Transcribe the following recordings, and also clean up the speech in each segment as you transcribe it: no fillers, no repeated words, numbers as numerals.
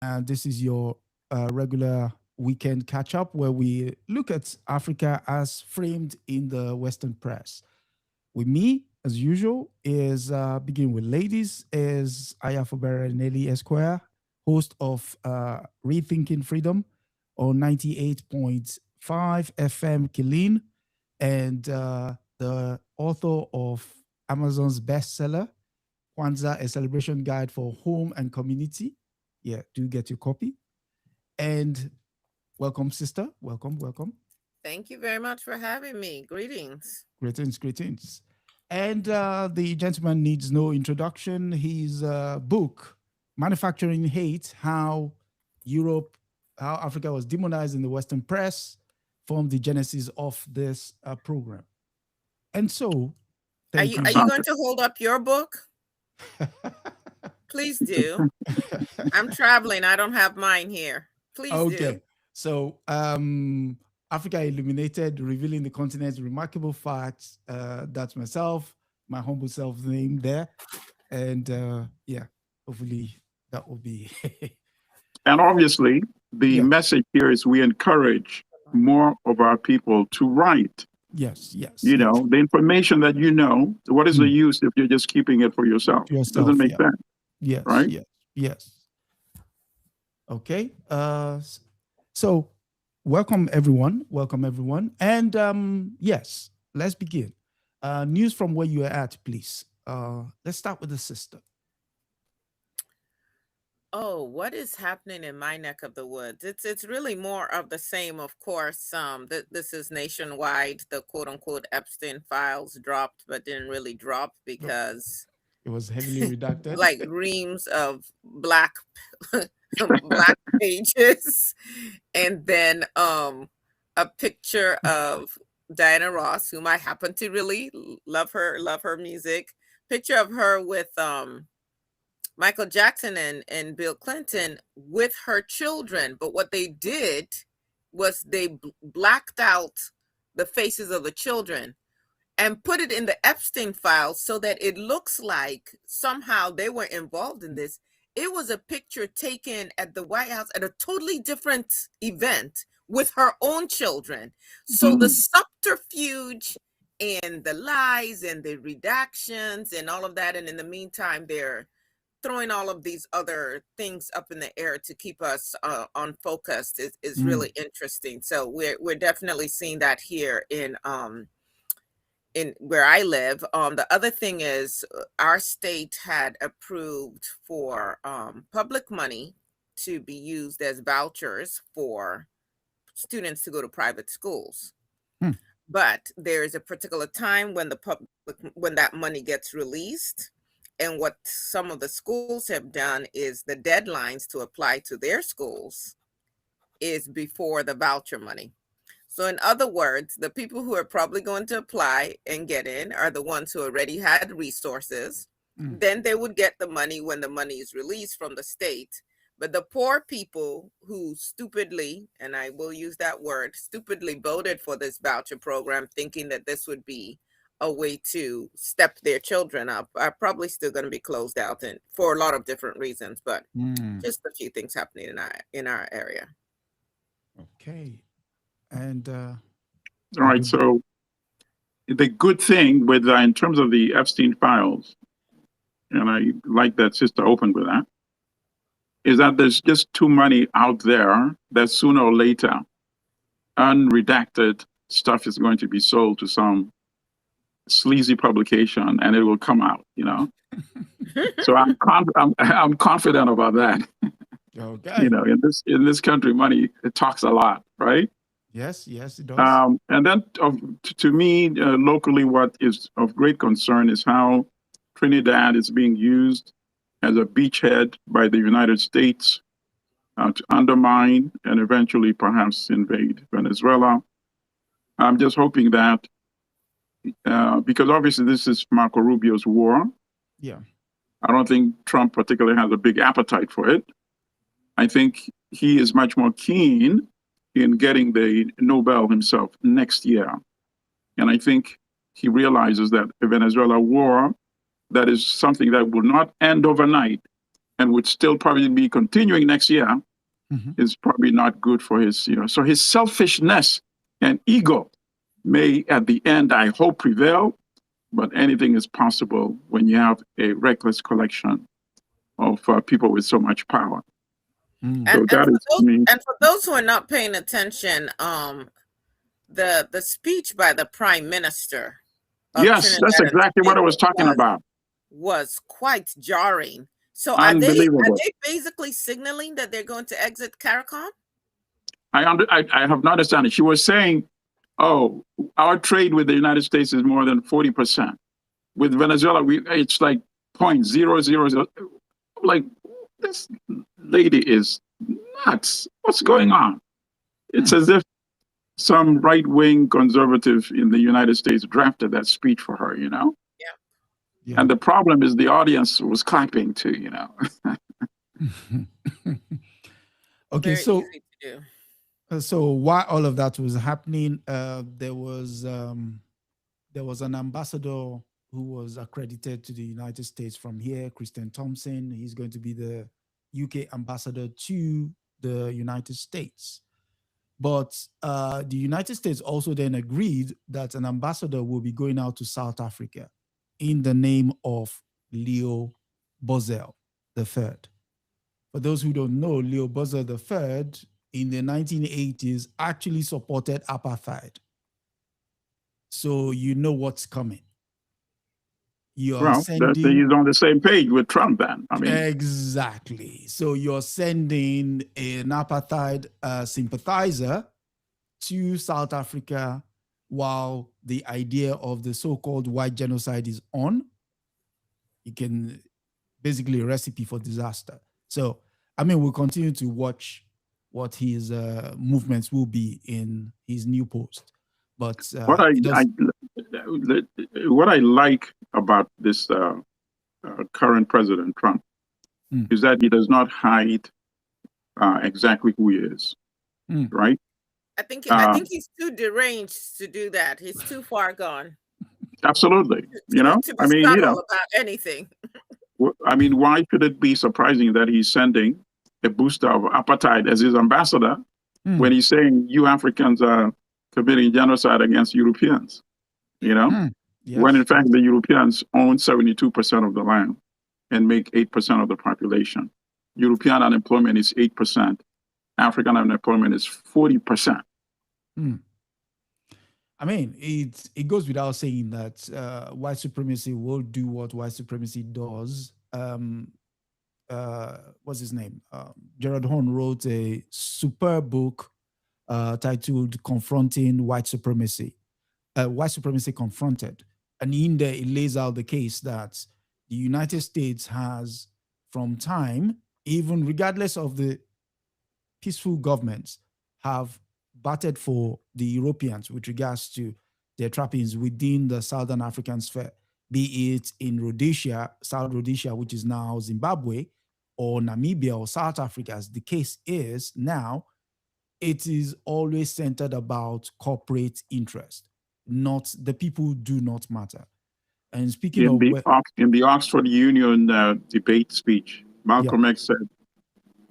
And this is your regular weekend catch up where we look at Africa as framed in the Western press. With me, as usual, is beginning with ladies, is Aya Fubara Eneli Esquire, host of Rethinking Freedom on 98.5 FM Killeen, and the author of Amazon's bestseller, Kwanzaa, a celebration guide for home and community. Yeah, do get your copy. And welcome, sister. Welcome, welcome. Thank you very much for having me. Greetings. Greetings, greetings. And the gentleman needs no introduction. His book, Manufacturing Hate, how Africa was demonized in the Western press, formed the genesis of this program. And so, Are thank you you. are you going to hold up your book? Please do. I'm traveling. I don't have mine here. Please do. Okay. So, Africa Illuminated, revealing the continent's remarkable facts. That's myself, my humble self name there. And yeah, hopefully that will be. And obviously, the message here is we encourage more of our people to write. Yes, yes. You know, the information that you know, what is the use if you're just keeping it for yourself? Doesn't make sense. Yes, right? Yes, yes. Okay. So welcome everyone. Welcome everyone. And yes, let's begin. News from where you are at, please. Let's start with the sister. Oh, what is happening in my neck of the woods? It's really more of the same, of course. This is nationwide. The quote unquote Epstein files dropped, but didn't really drop because it was heavily redacted. Like reams of black black pages, and then a picture of Diana Ross, whom I happen to really love her music. Picture of her with Michael Jackson and Bill Clinton with her children. But what they did was they blacked out the faces of the children and put it in the Epstein files so that it looks like somehow they were involved in this. It was a picture taken at the White House at a totally different event with her own children. So the subterfuge and the lies and the redactions and all of that. And in the meantime, they're throwing all of these other things up in the air to keep us unfocused is really interesting. So we're definitely seeing that here in where I live. The other thing is our state had approved for public money to be used as vouchers for students to go to private schools. But there is a particular time when when that money gets released. And what some of the schools have done is the deadlines to apply to their schools is before the voucher money. So in other words, the people who are probably going to apply and get in are the ones who already had resources. Then they would get the money when the money is released from the state. But the poor people who stupidly, and I will use that word, stupidly voted for this voucher program, thinking that this would be a way to step their children up, are probably still going to be closed out, and for a lot of different reasons, but just a few things happening in our area. Okay. And all right, so the good thing with in terms of the Epstein files, and I like that sister opened with that, is that there's just too many out there that sooner or later unredacted stuff is going to be sold to some sleazy publication and it will come out, you know. So I'm confident about that. Okay. You know, in this country, money, it talks a lot, right? Yes, it does. And then to me, locally, what is of great concern is how Trinidad is being used as a beachhead by the United States to undermine and eventually perhaps invade Venezuela. I'm just hoping that, because obviously this is Marco Rubio's war. Yeah. I don't think Trump particularly has a big appetite for it. I think he is much more keen in getting the Nobel himself next year. And I think he realizes that the Venezuela war, that is something that will not end overnight. and would still probably be continuing next year, is probably not good for his, so his selfishness and ego may at the end, I hope, prevail, but anything is possible when you have a reckless collection of people with so much power. So and for those who are not paying attention, the speech by the Prime Minister of yes, Trinidad that's exactly what I was talking about. Was quite jarring. So are they basically signaling that they're going to exit CARICOM? I have not understood it. She was saying, "Oh, our trade with the United States is more than 40%. With Venezuela, it's like 0.000." Like, this lady is nuts. What's going on? It's as if some right-wing conservative in the United States drafted that speech for her, Yeah. And the problem is the audience was clapping too, Okay, Very easy to do. So while all of that was happening, there was an ambassador who was accredited to the United States from here, Christian Thompson. He's going to be the UK ambassador to the United States. But the United States also then agreed that an ambassador will be going out to South Africa in the name of Leo Boswell III. For those who don't know, Leo Boswell III in the 1980s actually supported apartheid. So you know what's coming. He's on the same page with Trump then. Exactly. So you're sending an apartheid sympathizer to South Africa while the idea of the so-called white genocide is on. You can basically a recipe for disaster. So, we'll continue to watch what his movements will be in his new post. But what I like about this current President Trump is that he does not hide exactly who he is, right? I think he's too deranged to do that. He's too far gone. Absolutely, to be subtle about anything. Why should it be surprising that he's sending a booster of apartheid as his ambassador when he's saying you Africans are committing genocide against Europeans? Yes. When in fact the Europeans own 72% of the land and make 8% of the population. European unemployment is 8%. African unemployment is 40%. It goes without saying that white supremacy will do what white supremacy does. What's his name? Gerald Horne wrote a superb book titled "Confronting White Supremacy." White Supremacy Confronted, and in there it lays out the case that the United States has, from time, even regardless of the peaceful governments, have batted for the Europeans with regards to their trappings within the Southern African sphere, be it in Rhodesia, South Rhodesia, which is now Zimbabwe, or Namibia or South Africa, as the case is now. It is always centered about corporate interest, not the people do not matter. And speaking in the Oxford Union debate speech, Malcolm X said,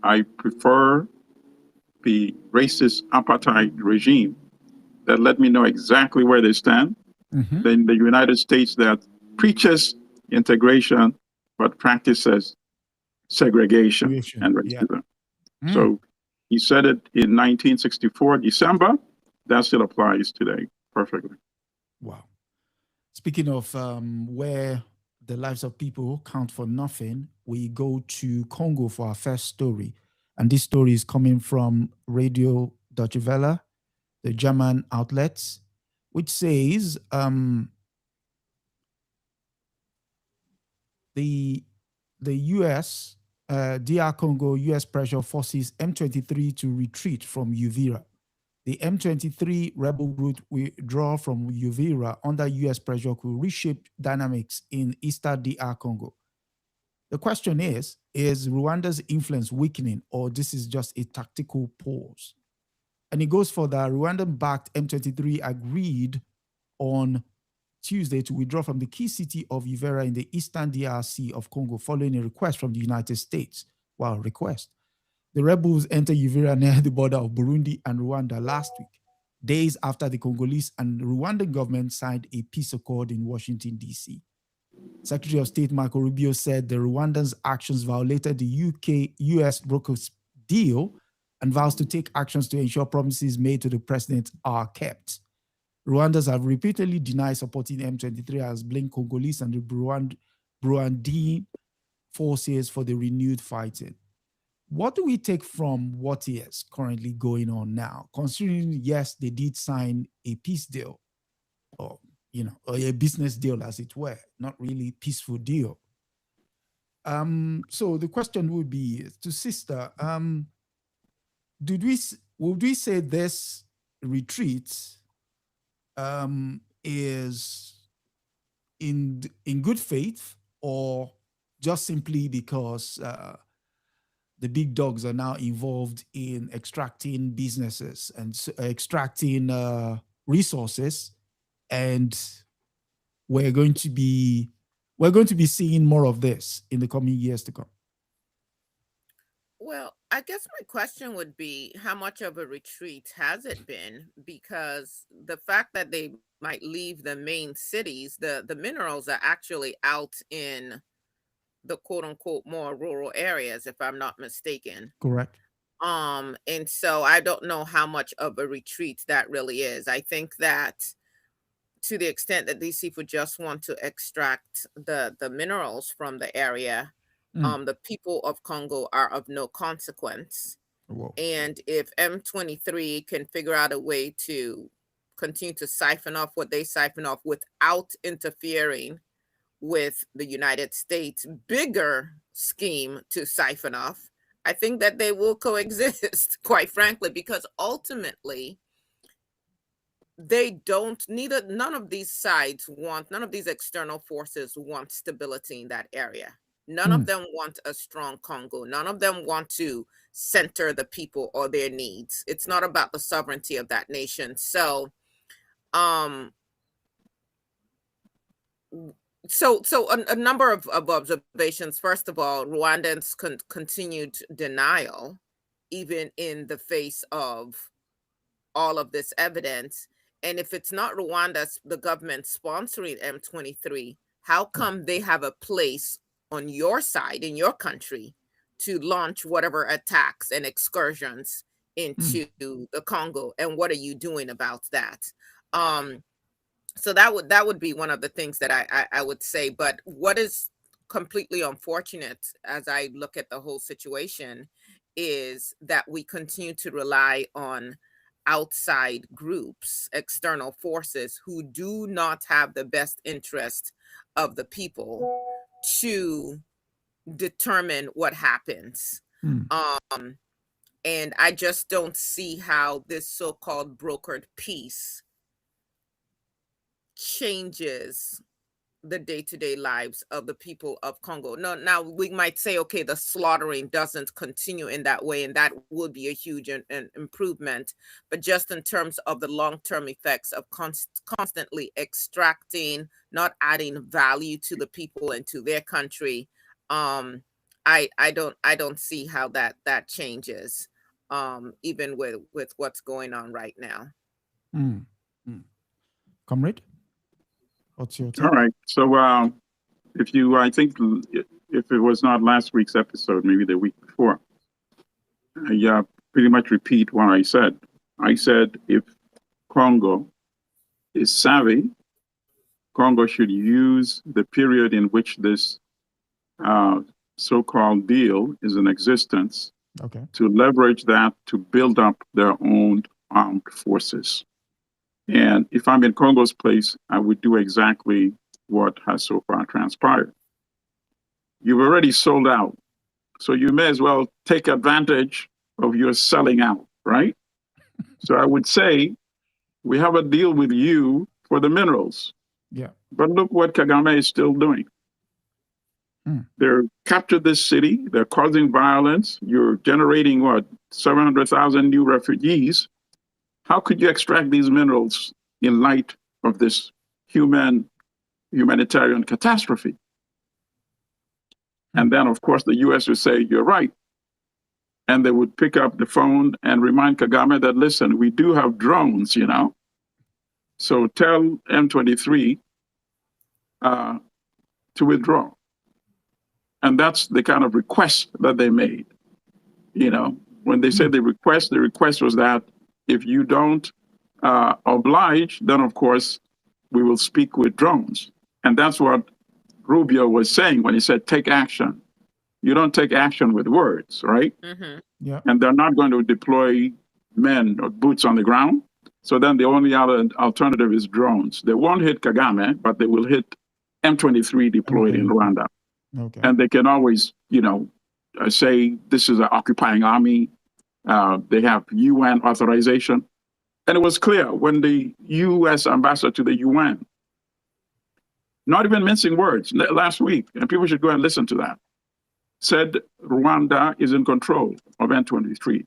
"I prefer the racist apartheid regime that let me know exactly where they stand than the United States that preaches integration but practices segregation and racism." So he said it in 1964, December. That still applies today perfectly. Wow. Speaking of where the lives of people count for nothing, we go to Congo for our first story. And this story is coming from Radio Deutsche Welle, the German outlets, which says the US, DR Congo, US pressure forces M23 to retreat from Uvira. The M23 rebel group withdraw from Uvira under US pressure could reshape dynamics in eastern DR Congo. The question is Rwanda's influence weakening, or this is just a tactical pause? And it goes for the Rwandan-backed M23 agreed on Tuesday to withdraw from the key city of Uvira in the eastern DRC of Congo following a request from the United States. Wow, request. The rebels entered Uvira near the border of Burundi and Rwanda last week, days after the Congolese and Rwandan government signed a peace accord in Washington, D.C. Secretary of State Marco Rubio said the Rwandans' actions violated the UK-US brokered deal and vows to take actions to ensure promises made to the president are kept. Rwandans have repeatedly denied supporting M23 as blamed Congolese and the Burundian forces for the renewed fighting. What do we take from what is currently going on now, considering, yes, they did sign a peace deal, or a business deal, as it were, not really peaceful deal. So the question would be to Sister, would we say this retreat is in good faith, or just simply because the big dogs are now involved in extracting businesses and extracting resources, and we're going to be seeing more of this in the coming years to come? Well, I guess my question would be, how much of a retreat has it been? Because the fact that they might leave the main cities, the minerals are actually out in the quote unquote more rural areas, if I'm not mistaken. Correct. And so I don't know how much of a retreat that really is. I think that to the extent that these people just want to extract the minerals from the area, the people of Congo are of no consequence. Whoa. And if M23 can figure out a way to continue to siphon off what they siphon off without interfering with the United States' bigger scheme to siphon off, I think that they will coexist, quite frankly, because ultimately none of these external forces want stability in that area. None of them want a strong Congo. None of them want to center the people or their needs. It's not about the sovereignty of that nation. So, a number of observations. First of all, Rwandans' continued denial, even in the face of all of this evidence. And if it's not Rwanda, the government sponsoring M23, how come they have a place on your side, in your country, to launch whatever attacks and excursions into the Congo? And what are you doing about that? So that would be one of the things that I would say. But what is completely unfortunate as I look at the whole situation is that we continue to rely on outside groups, external forces who do not have the best interest of the people to determine what happens. And I just don't see how this so-called brokered peace changes the day-to-day lives of the people of Congo. Now we might say, okay, the slaughtering doesn't continue in that way, and that would be a huge improvement. But just in terms of the long-term effects of constantly extracting, not adding value to the people and to their country, I don't see how that changes, even with what's going on right now. Comrade, what's your take? All right. So I think if it was not last week's episode, maybe the week before, I pretty much repeat what I said. I said if Congo is savvy, Congo should use the period in which this so-called deal is in existence to leverage that to build up their own armed forces. And if I'm in Congo's place, I would do exactly what has so far transpired. You've already sold out, so you may as well take advantage of your selling out, right? So I would say, we have a deal with you for the minerals. Yeah. But look what Kagame is still doing. They're captured this city. They're causing violence. You're generating, 700,000 new refugees. How could you extract these minerals in light of this humanitarian catastrophe. And then, of course, the US would say, you're right. And they would pick up the phone and remind Kagame that, listen, we do have drones, you know. So tell M23 to withdraw. And that's the kind of request that they made. You know, when they said the request was that if you don't oblige, then of course we will speak with drones. And that's what Rubio was saying when he said, take action. You don't take action with words, right? Mm-hmm. Yeah. And they're not going to deploy men or boots on the ground. So then the only other alternative is drones. They won't hit Kagame, but they will hit M23 deployed in Rwanda. Okay. And they can always, you know, say this is an occupying army. They have UN authorization. And it was clear when the US ambassador to the UN, not even mincing words, last week, and people should go and listen to that, said Rwanda is in control of M23.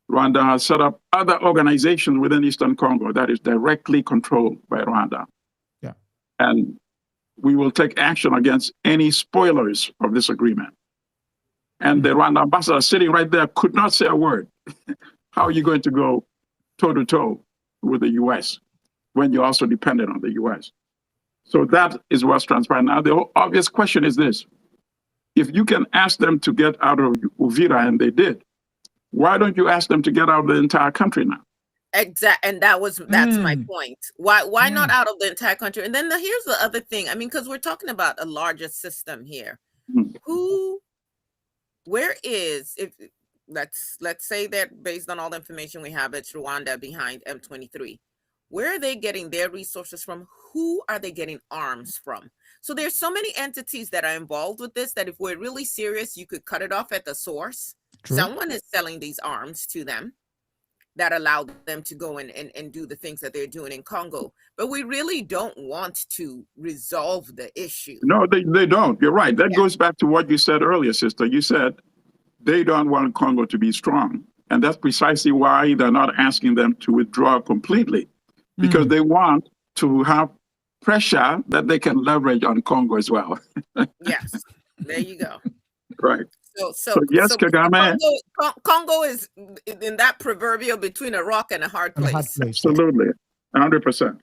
Rwanda has set up other organizations within Eastern Congo that is directly controlled by Rwanda. Yeah. And we will take action against any spoilers of this agreement. And the Rwanda ambassador sitting right there could not say a word. How are you going to go toe-to-toe with the US when you're also dependent on the US? So that is what's transpiring. Now, the obvious question is this. If you can ask them to get out of Uvira, and they did, why don't you ask them to get out of the entire country now? Exactly, and that's my point. Why not out of the entire country? And then here's the other thing. I mean, because we're talking about a larger system here. Where is, if let's say that based on all the information we have, it's Rwanda behind M23. Where are they getting their resources from? Who are they getting arms from? So there's so many entities that are involved with this that if we're really serious, you could cut it off at the source. True. Someone is selling these arms to them that allow them to go and do the things that they're doing in Congo. But we really don't want to resolve the issue. No, they don't. You're right. That goes back to what you said earlier, sister. You said they don't want Congo to be strong. And that's precisely why they're not asking them to withdraw completely, because they want to have pressure that they can leverage on Congo as well. Yes, there you go. Right. So yes, Kagame. Congo is in that proverbial between a rock and a hard place. Absolutely, 100%.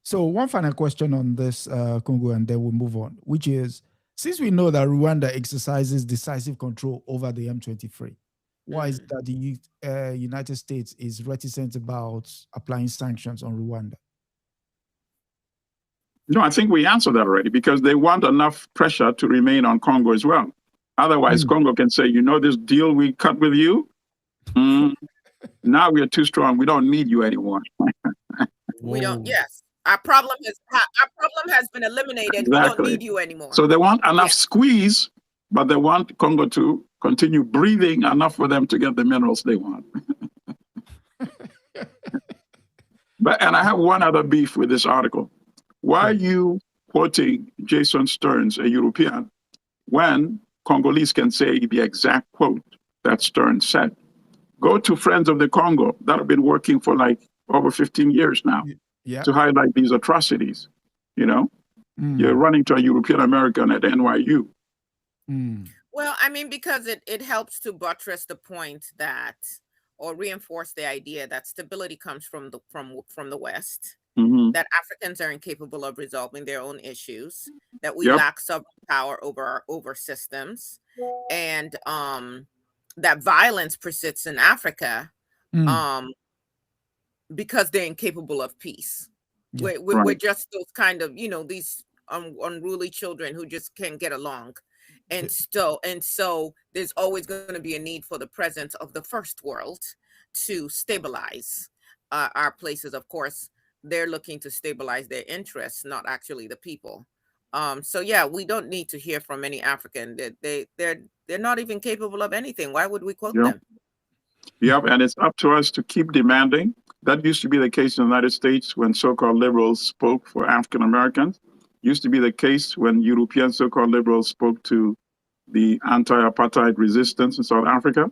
So one final question on this Congo, and then we'll move on, which is, since we know that Rwanda exercises decisive control over the M23, why is it that the United States is reticent about applying sanctions on Rwanda? No, I think we answered that already, because they want enough pressure to remain on Congo as well. Otherwise, Congo can say, you know, this deal we cut with you, now we are too strong. We don't need you anymore. We don't. Yes, our problem has been eliminated. Exactly. We don't need you anymore. So they want enough squeeze, but they want Congo to continue breathing enough for them to get the minerals they want. And I have one other beef with this article. Why are you quoting Jason Stearns, a European, when Congolese can say the exact quote that Stearns said? Go to Friends of the Congo that have been working for like over 15 years now to highlight these atrocities. You know, you're running to a European American at NYU. Well, I mean, because it helps to buttress the point that, or reinforce the idea that stability comes from the West. That Africans are incapable of resolving their own issues, that we lack sovereign power over systems, and that violence persists in Africa because they're incapable of peace. We're just those kind of, you know, these unruly children who just can't get along. And so there's always going to be a need for the presence of the first world to stabilize our places. Of course, they're looking to stabilize their interests, not actually the people. So yeah, we don't need to hear from any African. They're not even capable of anything. Why would we quote them? Yep, and it's up to us to keep demanding. That used to be the case in the United States when so-called liberals spoke for African Americans. Used to be the case when European so-called liberals spoke to the anti-apartheid resistance in South Africa.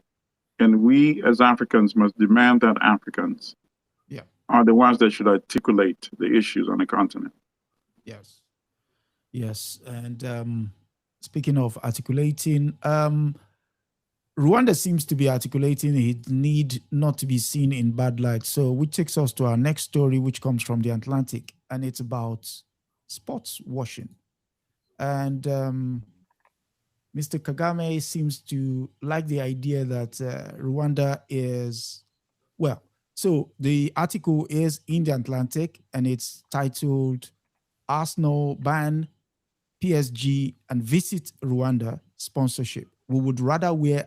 And we as Africans must demand that Africans are the ones that should articulate the issues on the continent. Yes. Yes. And speaking of articulating, Rwanda seems to be articulating its need not to be seen in bad light. So, which takes us to our next story, which comes from the Atlantic, and it's about sports washing. And Mr. Kagame seems to like the idea that Rwanda is, well, so the article is in the Atlantic and it's titled Arsenal Ban PSG and Visit Rwanda Sponsorship. We would rather wear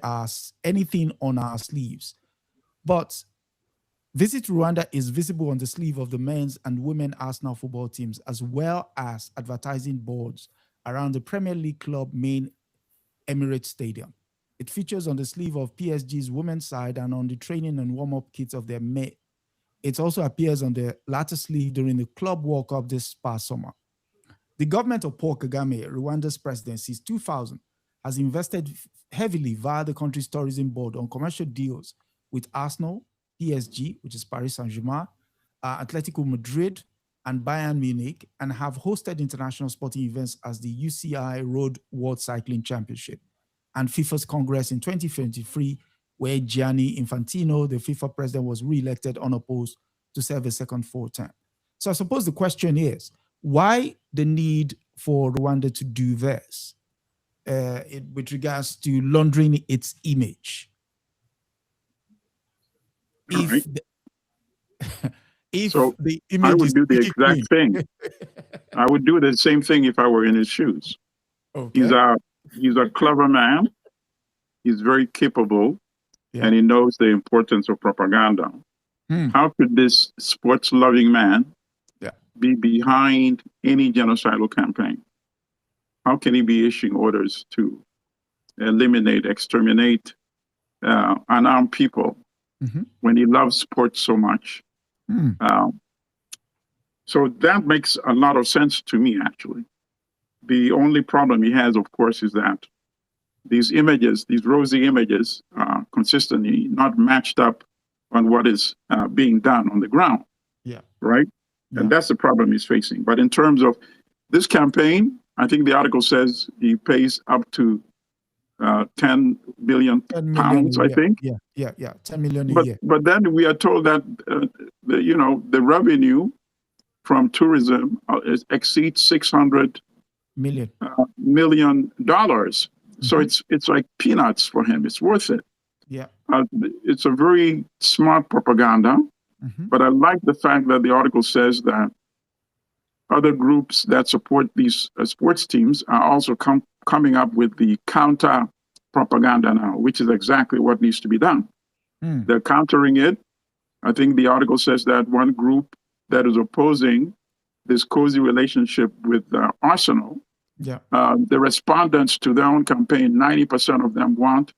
anything on our sleeves. But Visit Rwanda is visible on the sleeve of the men's and women Arsenal football teams, as well as advertising boards around the Premier League club main Emirates Stadium. It features on the sleeve of PSG's women's side and on the training and warm-up kits of their men. It also appears on the latter sleeve during the Club World Cup this past summer. The government of Paul Kagame, Rwanda's president since 2000, has invested heavily via the country's tourism board on commercial deals with Arsenal, PSG, which is Paris Saint-Germain, Atletico Madrid, and Bayern Munich, and have hosted international sporting events as the UCI Road World Cycling Championship and FIFA's Congress in 2023, where Gianni Infantino, the FIFA president, was re-elected unopposed to serve a second full term. So I suppose the question is, why the need for Rwanda to do this with regards to laundering its image? If the image I would do the exact thing. I would do the same thing if I were in his shoes. Okay. He's a clever man. He's very capable, and he knows the importance of propaganda. How could this sports-loving man be behind any genocidal campaign? How can he be issuing orders to eliminate, exterminate unarmed people when he loves sports so much? So that makes a lot of sense to me, actually. The only problem he has, of course, is that these images, these rosy images, are consistently not matched up on what is being done on the ground. Yeah. Right? Yeah. And that's the problem he's facing. But in terms of this campaign, I think the article says he pays up to 10 billion pounds, I think. Yeah, 10 million a year. But then we are told that the revenue from tourism exceeds $600 million. So it's like peanuts for him. It's worth it. Yeah. It's a very smart propaganda. But I like the fact that the article says that other groups that support these sports teams are also coming up with the counter propaganda now, which is exactly what needs to be done. They're countering it. I think the article says that one group that is opposing this cozy relationship with Arsenal, the respondents to their own campaign, 90% of them want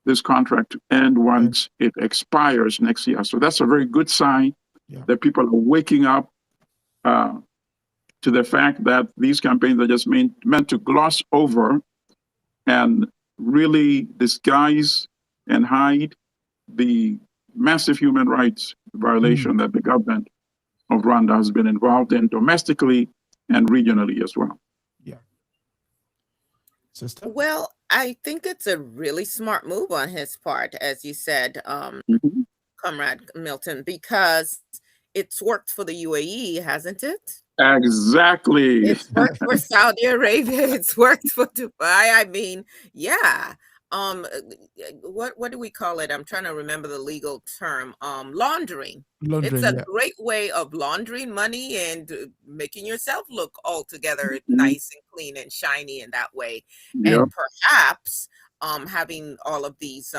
this contract to end once it expires next year. So that's a very good sign that people are waking up to the fact that these campaigns are just meant to gloss over and really disguise and hide the massive human rights violation that the government of Rwanda has been involved in domestically and regionally as well. Yeah. Sister? Well, I think it's a really smart move on his part, as you said, Comrade Milton, because it's worked for the UAE, hasn't it? Exactly. It's worked for Saudi Arabia. It's worked for Dubai. I mean, yeah. What do we call it? I'm trying to remember the legal term. Laundering. It's a great way of laundering money and making yourself look altogether nice and clean and shiny in that way. And perhaps having all of these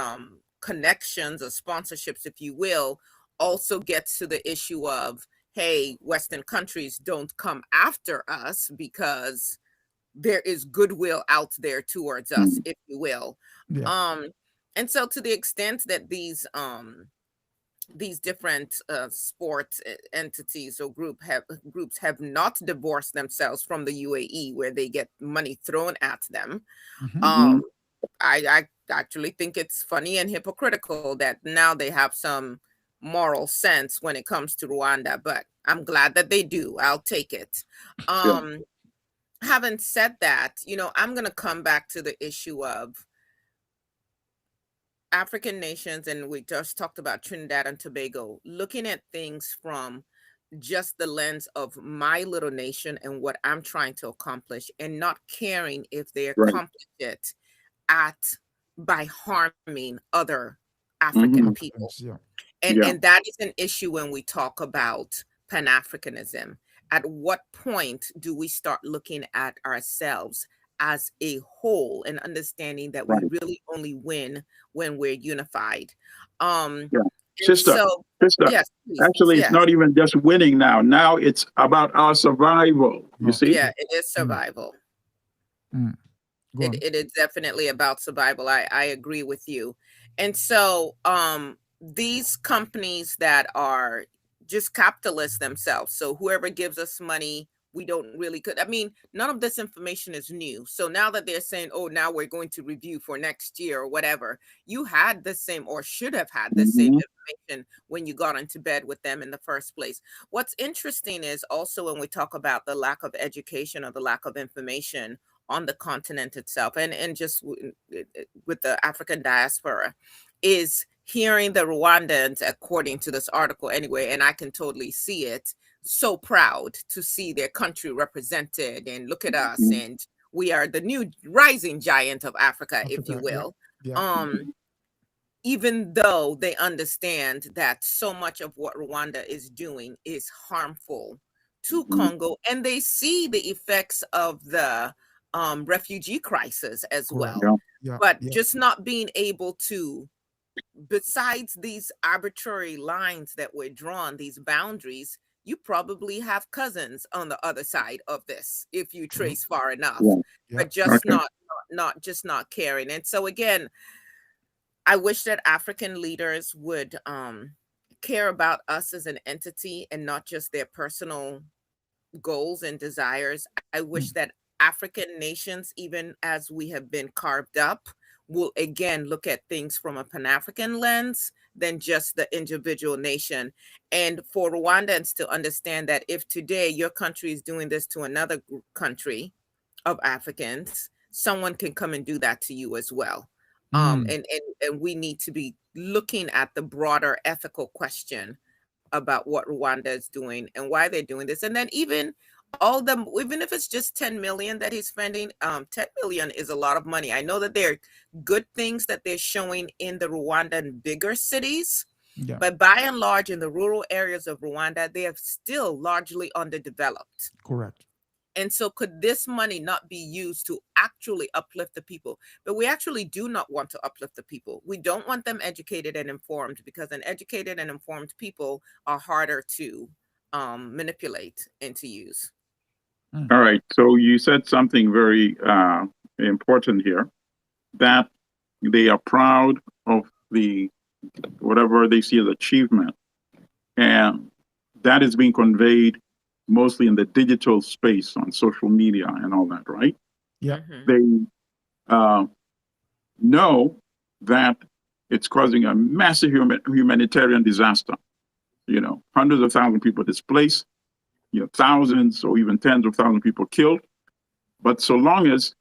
connections or sponsorships, if you will, also gets to the issue of, hey, Western countries, don't come after us because there is goodwill out there towards us, if you will. Yeah. And so to the extent that these different sports entities or groups have not divorced themselves from the UAE, where they get money thrown at them, I actually think it's funny and hypocritical that now they have some moral sense when it comes to Rwanda, but I'm glad that they do. I'll take it. Yeah. Having said that, I'm going to come back to the issue of African nations, and we just talked about Trinidad and Tobago, looking at things from just the lens of my little nation and what I'm trying to accomplish, and not caring if they Right. accomplish it by harming other African Mhm. people. Yeah. Yeah. And that is an issue when we talk about Pan-Africanism. At what point do we start looking at ourselves as a whole and understanding that we Right. really only win when we're unified? And Yeah. Sister, so, sister, yes, please. actually, it's Yes. not even just winning now. Now it's about our survival. You see? Yeah, it is survival. Go on. It is definitely about survival. I agree with you. And so these companies that are just capitalists themselves, so whoever gives us money, we don't really none of this information is new. So now that they're saying, oh, now we're going to review for next year or whatever, you had the same, or should have had the same Mhm. information when you got into bed with them in the first place. What's interesting is also when we talk about the lack of education or the lack of information on the continent itself, and just with the African diaspora, is hearing the Rwandans, according to this article anyway, and I can totally see it, so proud to see their country represented, and look at us, Mhm. and we are the new rising giant of Africa, if you will. Yeah. Even though they understand that so much of what Rwanda is doing is harmful to Mhm. Congo, and they see the effects of the refugee crisis as Correct. well. Yeah. But Yeah. just not being able to, besides these arbitrary lines that were drawn, these boundaries, you probably have cousins on the other side of this if you trace far enough, Yeah. Yeah. but just Okay. not caring. And so again, I wish that African leaders would care about us as an entity and not just their personal goals and desires. I wish Mm. that African nations, even as we have been carved up, will again look at things from a Pan-African lens than just the individual nation. And for Rwandans to understand that if today your country is doing this to another country of Africans, someone can come and do that to you as well. And we need to be looking at the broader ethical question about what Rwanda is doing and why they're doing this. And then even even if it's just 10 million that he's spending, 10 million is a lot of money. I know that there are good things that they're showing in the Rwandan bigger cities, Yeah. but by and large, in the rural areas of Rwanda, they are still largely underdeveloped. Correct. And so could this money not be used to actually uplift the people? But we actually do not want to uplift the people. We don't want them educated and informed, because an educated and informed people are harder to manipulate and to use. All right. So you said something very important here, that they are proud of whatever they see as achievement, and that is being conveyed mostly in the digital space on social media and all that, right? Yeah. Mhm. They know that it's causing a massive humanitarian disaster. Hundreds of thousands of people displaced, thousands or even tens of thousands of people killed. But so long as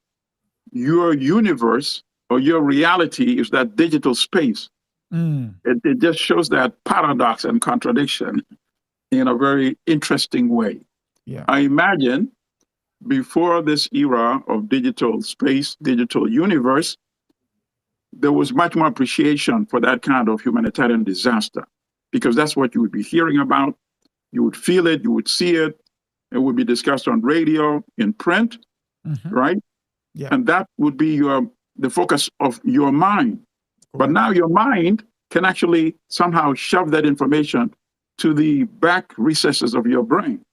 your universe or your reality is that digital space, it just shows that paradox and contradiction in a very interesting way. Yeah. I imagine before this era of digital space, digital universe, there was much more appreciation for that kind of humanitarian disaster, because that's what you would be hearing about. You would feel it, you would see it. It would be discussed on radio, in print, right? Yeah. And that would be the focus of your mind. But now your mind can actually somehow shove that information to the back recesses of your brain.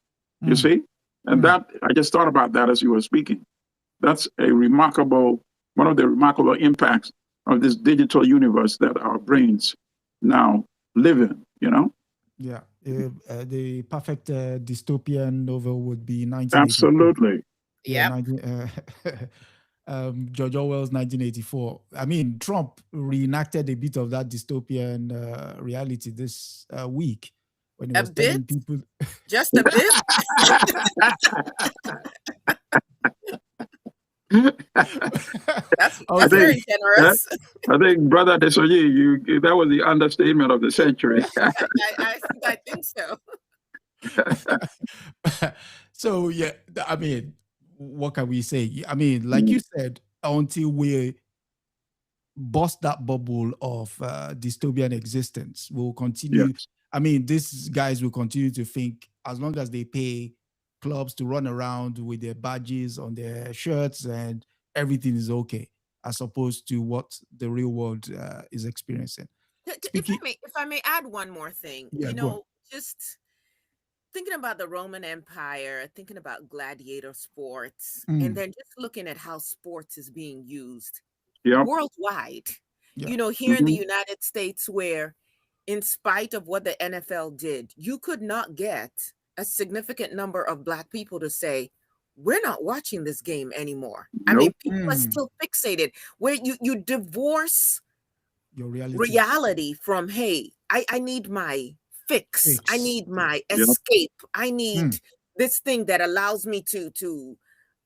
You see? And that, I just thought about that as you were speaking. That's one of the remarkable impacts of this digital universe that our brains now live in, Yeah. The perfect dystopian novel would be 1984. Absolutely. Yeah. Yep. George Orwell's 1984. I mean, Trump reenacted a bit of that dystopian reality this week when he A was telling bit, people. just a bit. That's I think, very generous. I think, Brother Adesoji, that was the understatement of the century. I think so. So yeah, I mean, what can we say? I mean, like you said, until we bust that bubble of dystopian existence, we'll continue. Yes. I mean, these guys will continue to think as long as they pay clubs to run around with their badges on their shirts and everything is okay, as opposed to what the real world is experiencing. Speaking, If I may add one more thing, yeah, go on. just thinking about the Roman Empire, thinking about gladiator sports, and then just looking at how sports is being used worldwide. Yeah. Here in the United States, where in spite of what the NFL did, you could not get a significant number of Black people to say, we're not watching this game anymore. I mean, people are still fixated, where you divorce your reality from, hey, I need my fix. I need my escape. I need this thing that allows me to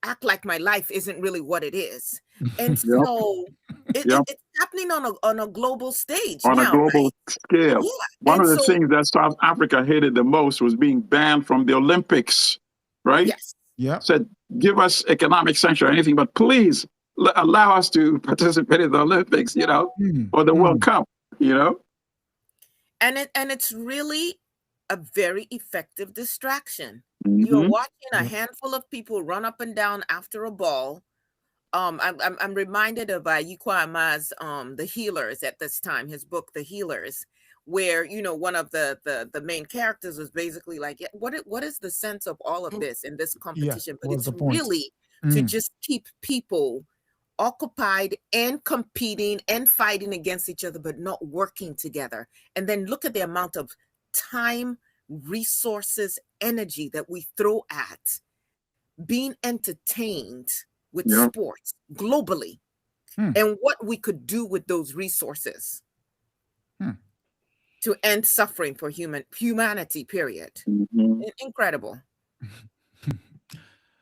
act like my life isn't really what it is. And so it's happening on a global stage on now, a global scale. Yeah. One of the things that South Africa hated the most was being banned from the Olympics, right? Yes. Yeah. Said, give us economic sanctions or anything, but please allow us to participate in the Olympics, or the World Cup, And it's really a very effective distraction. You're watching a handful of people run up and down after a ball. I'm reminded of Yukwama's The Healers at this time, his book The Healers, where one of the main characters was basically like, what is the sense of all of this in this competition? But it's really to just keep people occupied and competing and fighting against each other, but not working together. And then look at the amount of time, resources, energy that we throw at being entertained with sports globally, and what we could do with those resources to end suffering for humanity, period. Incredible.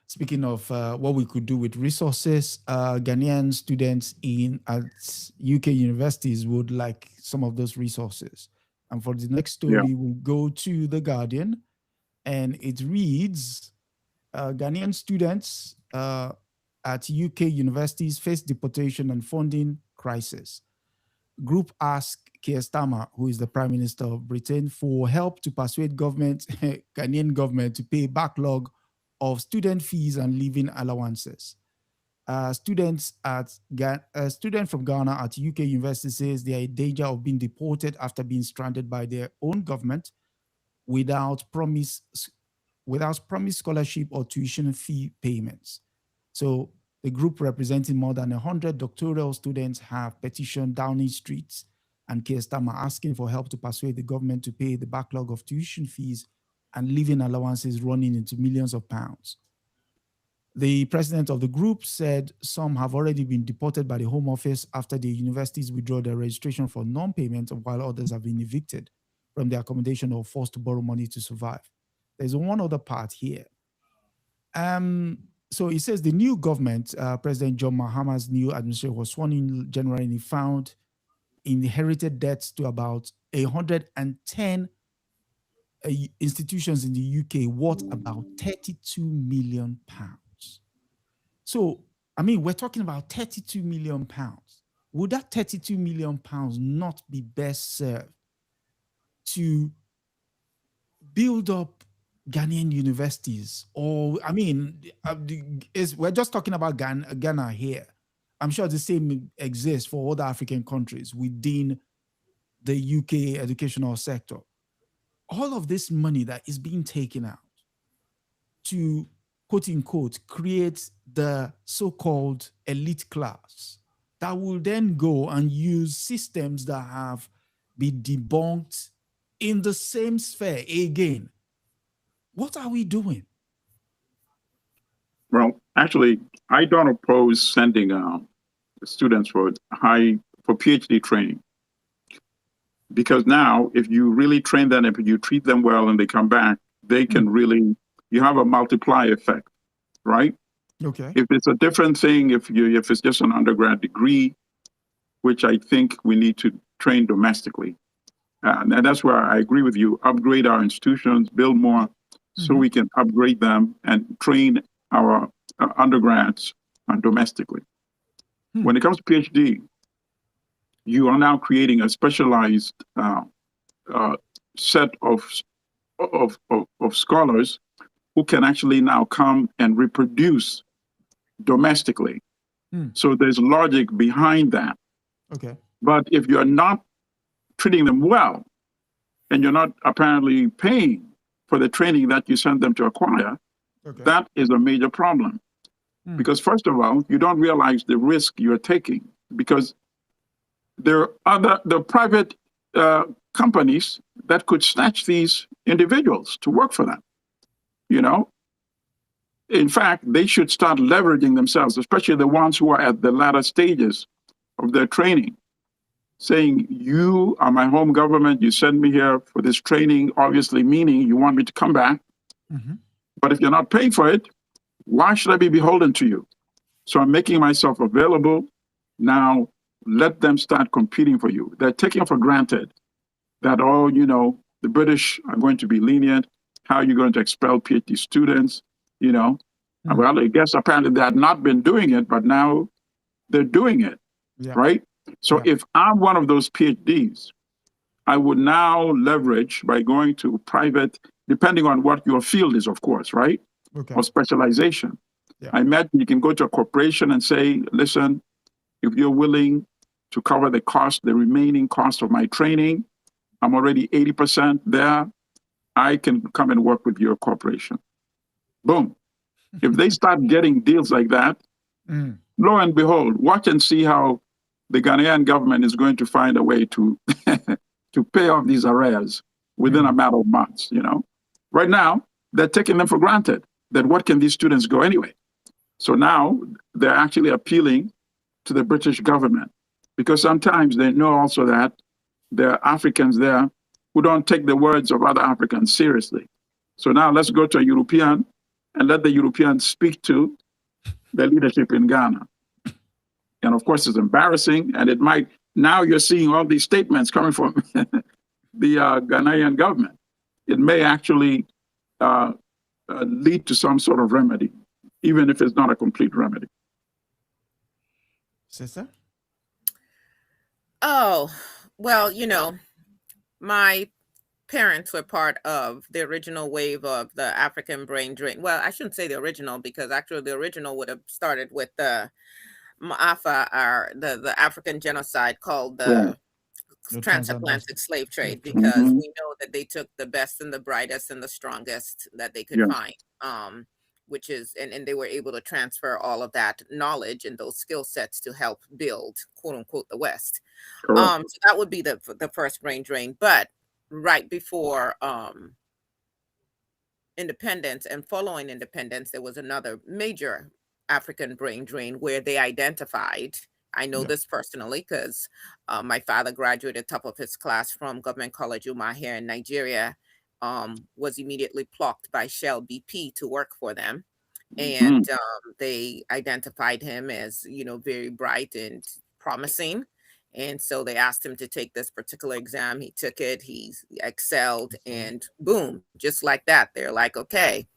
Speaking of what we could do with resources, Ghanaian students at UK universities would like some of those resources. And for the next story, we'll go to The Guardian, and it reads, Ghanaian students at UK universities face deportation and funding crisis. Group ask Keir Starmer, who is the Prime Minister of Britain, for help to persuade Ghanaian government to pay backlog of student fees and living allowances. A student from Ghana at UK university says they are in danger of being deported after being stranded by their own government without promised scholarship or tuition fee payments. So the group representing more than 100 doctoral students have petitioned Downing Street and Keir Starmer asking for help to persuade the government to pay the backlog of tuition fees and living allowances running into millions of pounds. The president of the group said some have already been deported by the Home Office after the universities withdraw their registration for non-payment, while others have been evicted from their accommodation or forced to borrow money to survive. There's one other part here. So it says the new government, President John Mahama's new administration was sworn in January, and he found inherited debts to about 110 institutions in the UK worth about 32 million pounds. So, I mean, we're talking about 32 million pounds. Would that 32 million pounds not be best served to build up Ghanaian universities? Or, I mean, we're just talking about Ghana here. I'm sure the same exists for other African countries within the UK educational sector. All of this money that is being taken out to, quote unquote, create the so-called elite class that will then go and use systems that have been debunked in the same sphere again. What are we doing? Well, actually, I don't oppose sending students for PhD training, because now if you really train them, if you treat them well and they come back, they can really, you have a multiply effect, right? Okay. If it's a different thing, if it's just an undergrad degree, which I think we need to train domestically. And that's where I agree with you. Upgrade our institutions, build more, so we can upgrade them and train our undergrads domestically. When it comes to PhD, you are now creating a specialized set of scholars who can actually now come and reproduce domestically. So there's logic behind that. Okay. But if you're not treating them well, and you're not apparently paying for the training that you send them to acquire, that is a major problem. Because first of all, you don't realize the risk you're taking, because there are the private companies that could snatch these individuals to work for them. You know, in fact, they should start leveraging themselves, especially the ones who are at the latter stages of their training, saying, you are my home government, you send me here for this training, obviously meaning you want me to come back. But if you're not paying for it, why should I be beholden to you? So I'm making myself available. Now let them start competing for you. They're taking for granted that, oh, you know, the British are going to be lenient. How are you going to expel PhD students? You know, well, I guess apparently they had not been doing it, but now they're doing it, right? So if I'm one of those PhDs, I would now leverage by going to private, depending on what your field is, of course, right? Or specialization. I imagine you can go to a corporation and say, listen, if you're willing to cover the cost, the remaining cost of my training, I'm already 80% there, I can come and work with your corporation. Boom. If they start getting deals like that, lo and behold, watch and see how the Ghanaian government is going to find a way to to pay off these arrears within a matter of months. You know, right now they're taking them for granted. That what can these students go anyway? So now they're actually appealing to the British government, because sometimes they know also that there are Africans there who don't take the words of other Africans seriously. So now let's go to a European and let the Europeans speak to the leadership in Ghana. And of course, it's embarrassing. And it might, now you're seeing all these statements coming from the Ghanaian government. It may actually lead to some sort of remedy, even if it's not a complete remedy. Sister? Oh, well, you know, my parents were part of the original wave of the African brain drain. Well, I shouldn't say the original, because actually the original would have started with the Ma'afa, or the African genocide called the transatlantic slave trade, because we know that they took the best and the brightest and the strongest that they could find, which is, and they were able to transfer all of that knowledge and those skill sets to help build, quote unquote, the West. So that would be the first brain drain. But right before independence and following independence, there was another major African brain drain where they identified, I know this personally because my father graduated top of his class from Government College Umah here in Nigeria, was immediately plucked by Shell BP to work for them. And they identified him as, you know, very bright and promising. And so they asked him to take this particular exam. He took it, he excelled, and boom, just like that. They're like, okay,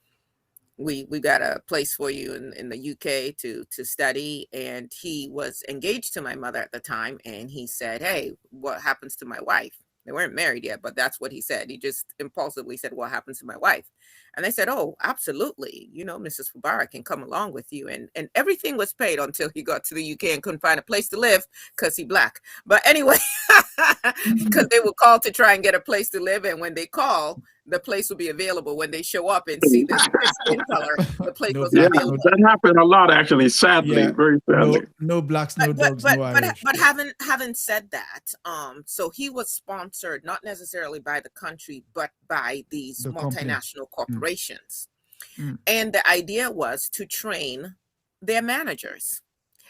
we got a place for you in the UK to study. And he was engaged to my mother at the time. And he said, hey, what happens to my wife? They weren't married yet, but that's what he said. He just impulsively said, what happens to my wife? And they said, oh, absolutely. You know, Mrs. Fubara can come along with you. And everything was paid until he got to the UK and couldn't find a place to live because he Black. But anyway, because they would call to try and get a place to live. And when they call, the place will be available. When they show up and see this skin color, the place was available. That happened a lot, actually, sadly, very sadly. No blacks, no dogs, no Irish. But having said that, so he was sponsored not necessarily by the country, but by these multinational corporations. And the idea was to train their managers.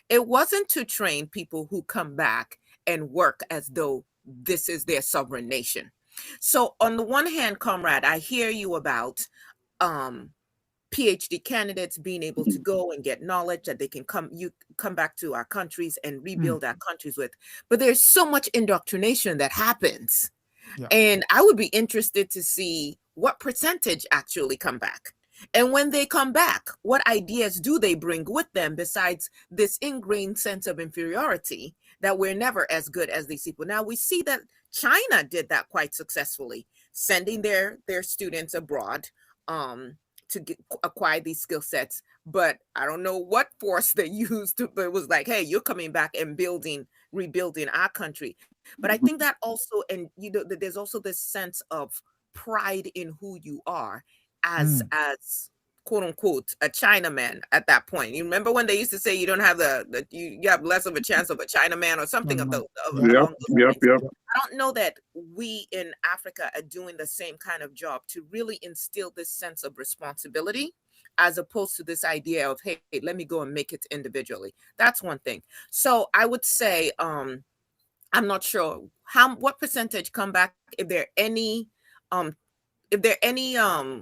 It wasn't to train people who come back and work as though this is their sovereign nation. So on the one hand, comrade, I hear you about um, PhD candidates being able to go and get knowledge that they can come back to our countries and rebuild our countries with. But there's so much indoctrination that happens. Yeah. And I would be interested to see what percentage actually come back. And when they come back, what ideas do they bring with them besides this ingrained sense of inferiority that we're never as good as these people? Now, we see that China did that quite successfully, sending their students abroad to acquire these skill sets. But I don't know what force they used, but it was like, hey, you're coming back and rebuilding our country. But I think that also, and there's also this sense of pride in who you are as quote unquote a Chinaman at that point. You remember when they used to say you don't have you have less of a chance of a Chinaman or something along those lines. Yep. I don't know that we in Africa are doing the same kind of job to really instill this sense of responsibility, as opposed to this idea of, hey, let me go and make it individually. That's one thing. So I would say, I'm not sure what percentage come back, if there are any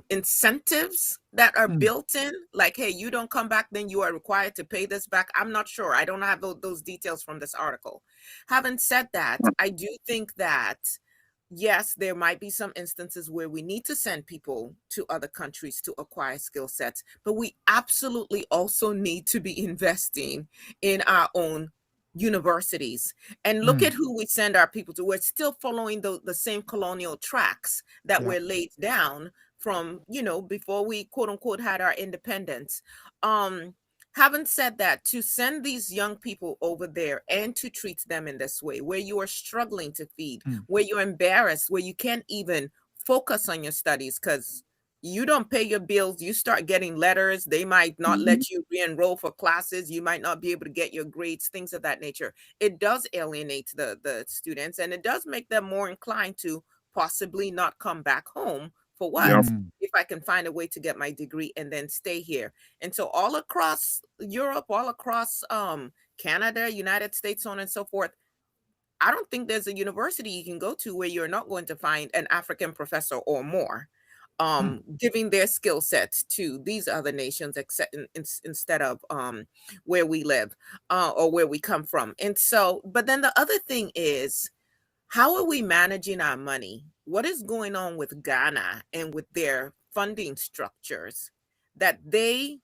incentives that are built in, like, hey, you don't come back, then you are required to pay this back. I'm not sure. I don't have those details from this article. Having said that, I do think that yes, there might be some instances where we need to send people to other countries to acquire skill sets, but we absolutely also need to be investing in our own universities. And look at who we send our people to. We're still following the same colonial tracks that were laid down from, before we quote unquote had our independence. Having said that, to send these young people over there and to treat them in this way, where you are struggling to feed, where you're embarrassed, where you can't even focus on your studies because you don't pay your bills, you start getting letters, they might not let you re-enroll for classes, you might not be able to get your grades, things of that nature. It does alienate the students, and it does make them more inclined to possibly not come back home. For what? If I can find a way to get my degree and then stay here. And so all across Europe, all across Canada, United States, so on and so forth, I don't think there's a university you can go to where you're not going to find an African professor or more giving their skill sets to these other nations, except instead of where we live or where we come from. And so, but then the other thing is, how are we managing our money? What is going on with Ghana and with their funding structures that they,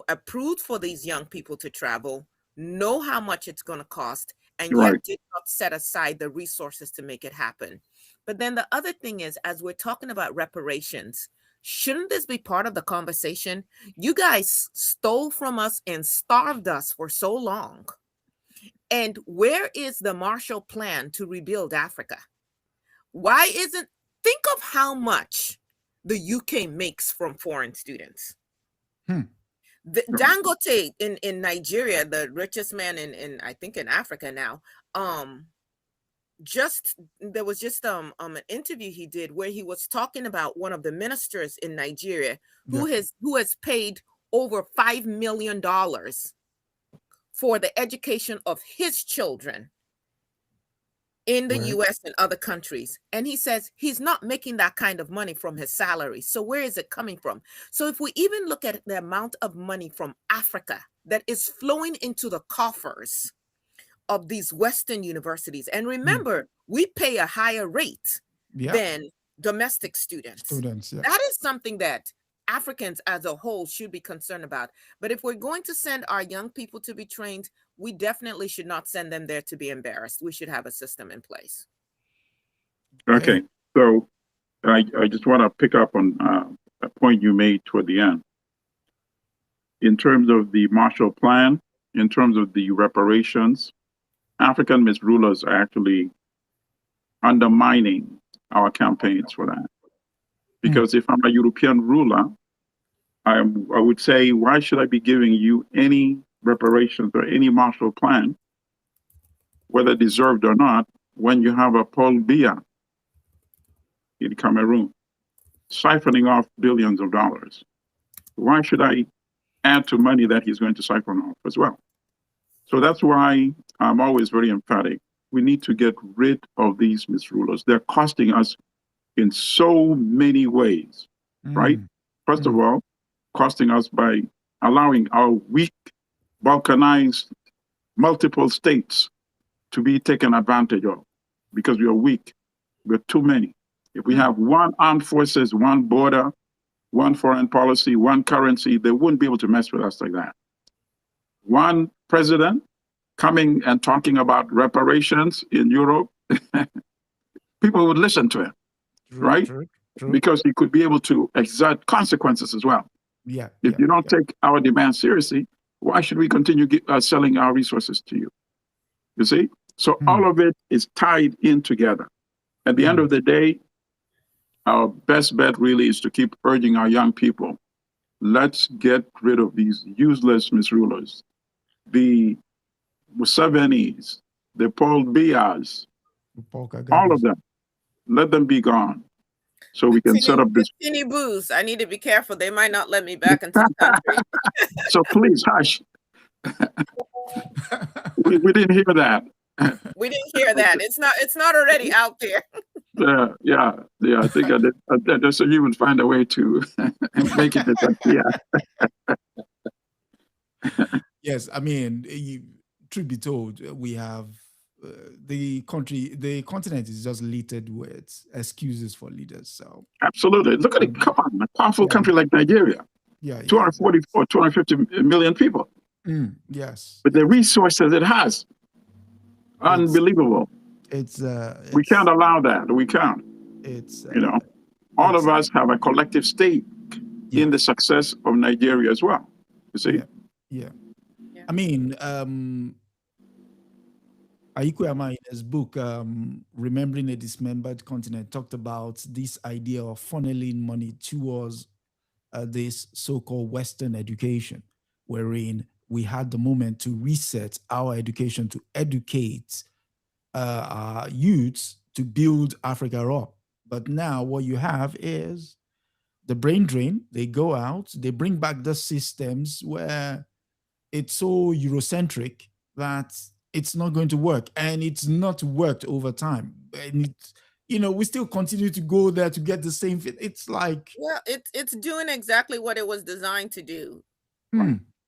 approved for these young people to travel, know how much it's going to cost, and yet did not set aside the resources to make it happen? But then the other thing is, as we're talking about reparations, shouldn't this be part of the conversation? You guys stole from us and starved us for so long. And where is the Marshall Plan to rebuild Africa? Why think of how much the UK makes from foreign students. Dangote in Nigeria, the richest man in I think in Africa now, there was just an interview he did where he was talking about one of the ministers in Nigeria who has paid over $5 million for the education of his children in the US and other countries. And he says he's not making that kind of money from his salary. So where is it coming from? So if we even look at the amount of money from Africa that is flowing into the coffers of these Western universities, and remember, we pay a higher rate than domestic students. That is something that Africans as a whole should be concerned about. But if we're going to send our young people to be trained, we definitely should not send them there to be embarrassed. We should have a system in place. Okay, so I just want to pick up on a point you made toward the end. In terms of the Marshall Plan, in terms of the reparations, African misrulers are actually undermining our campaigns for that. Because if I'm a European ruler, I would say, why should I be giving you any reparations or any Marshall Plan, whether deserved or not, when you have a Paul Biya in Cameroon siphoning off billions of dollars? Why should I add to money that he's going to siphon off as well. So that's why I'm always very emphatic. We need to get rid of these misrulers. They're costing us in so many ways, right? First of all, costing us by allowing our weak, balkanized, multiple states to be taken advantage of because we are weak. We're too many. If we have one armed forces, one border, one foreign policy, one currency, they wouldn't be able to mess with us like that. One president coming and talking about reparations in Europe, people would listen to him, right? True. Because he could be able to exert consequences as well. If you don't take our demands seriously, why should we continue selling our resources to you? You see? So all of it is tied in together. At the end of the day, our best bet really is to keep urging our young people, let's get rid of these useless misrulers. The Musevenis, the Paul Bias, all of them, let them be gone. So we can set up this. Booze. I need to be careful. They might not let me back into the country. So please hush. we didn't hear that. We didn't hear that. It's not already out there. Yeah. I think so you would find a way to make it disappear. Yes, I mean, truth be told, we have the continent is just littered with excuses for leaders. So absolutely, look at it. Come on, a powerful country like Nigeria. 244, 250 million people. Yes, with the resources it has, unbelievable. We can't allow that. We can't. All of us have a collective stake in the success of Nigeria as well. You see? Yeah. I mean, Ayikuyama in his book, Remembering a Dismembered Continent, talked about this idea of funneling money towards this so-called Western education, wherein we had the moment to reset our education, to educate our youths to build Africa up. But now what you have is the brain drain. They go out, they bring back the systems where it's so Eurocentric that it's not going to work, and it's not worked over time. And we still continue to go there to get the same fit. It's like, well, it's doing exactly what it was designed to do.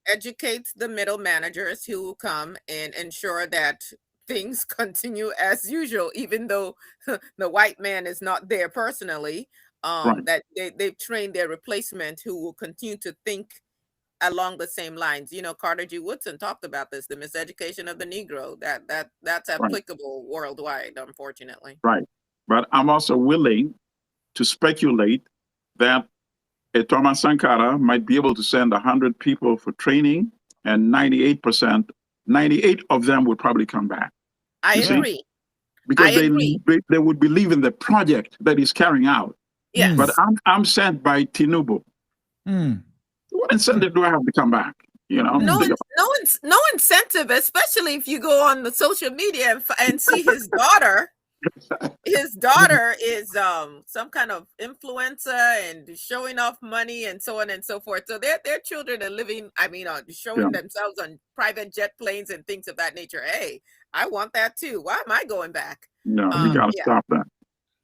Educate the middle managers who will come and ensure that things continue as usual, even though the white man is not there personally. That they've trained their replacement who will continue to think along the same lines. Carter G. Woodson talked about this, the miseducation of the Negro, that's applicable worldwide, unfortunately. Right. But I'm also willing to speculate that a Thomas Sankara might be able to send 100 people for training, and 98 of them would probably come back. I agree. Because they would believe in the project that he's carrying out. Yes. But I'm sent by Tinubu. What incentive do I have to come back? No incentive, especially if you go on the social media and see his daughter. His daughter is some kind of influencer and showing off money and so on and so forth. So their children are living, showing themselves on private jet planes and things of that nature. Hey, I want that too. Why am I going back? No, we gotta stop that.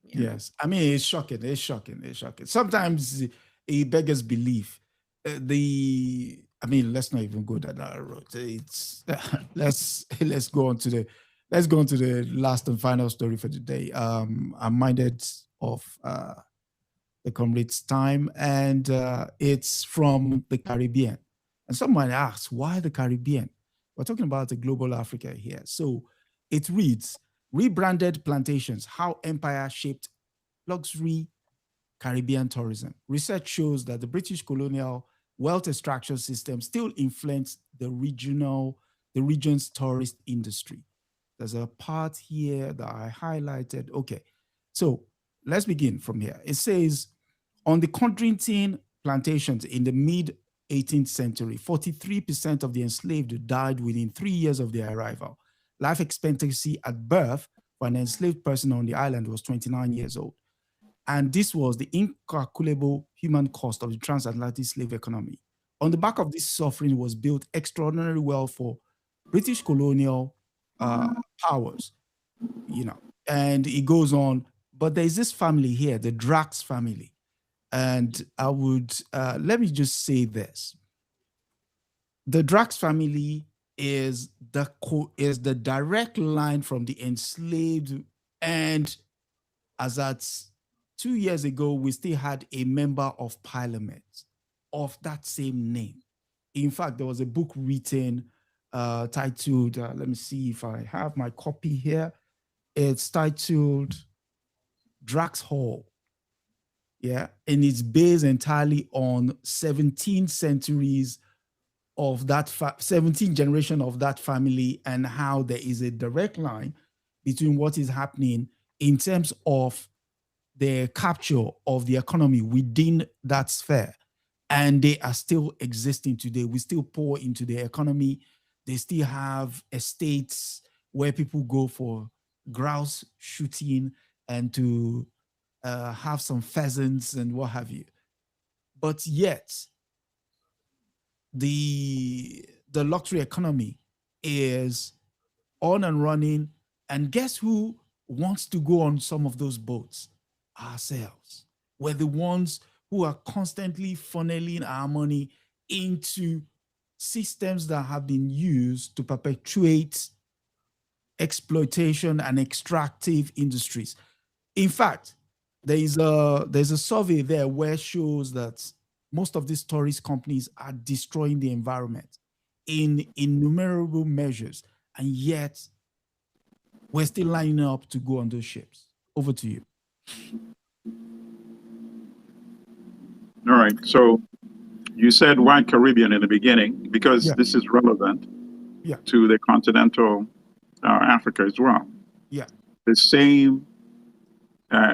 Yes, I mean, it's shocking. Sometimes it beggars belief. Let's not even go down that road. Let's go on to the last and final story for today. I'm minded of the comrade's time, and it's from the Caribbean. And someone asks, why the Caribbean? We're talking about the global Africa here. So it reads, Rebranded Plantations, How Empire Shaped Luxury Caribbean Tourism. Research shows that the British colonial wealth extraction system still influenced the region's tourist industry. There's a part here that I highlighted. Okay, so let's begin from here. It says, on the Codrington plantations in the mid-18th century, 43% of the enslaved died within 3 years of their arrival. Life expectancy at birth for an enslaved person on the island was 29 years old. And this was the incalculable human cost of the transatlantic slave economy. On the back of this suffering was built extraordinary wealth for British colonial powers, and it goes on. But there's this family here, the Drax family. And I would, let me just say this. The Drax family is the direct line from the enslaved. And as at 2 years ago, we still had a member of parliament of that same name. In fact, there was a book written titled, let me see if I have my copy here. It's titled Drax Hall. Yeah. And it's based entirely on 17 centuries of that 17 generation of that family, and how there is a direct line between what is happening in terms of the capture of the economy within that sphere. And they are still existing today. We still pour into the economy. They still have estates where people go for grouse shooting and to have some pheasants and what have you. But yet, the luxury economy is on and running. And guess who wants to go on some of those boats? Ourselves. We're the ones who are constantly funneling our money into systems that have been used to perpetuate exploitation and extractive industries. In fact, there's a survey there where it shows that most of these tourist companies are destroying the environment in innumerable measures, and yet we're still lining up to go on those ships. Over to you. All right. So you said white Caribbean in the beginning because this is relevant to the continental Africa as well. Yeah. The same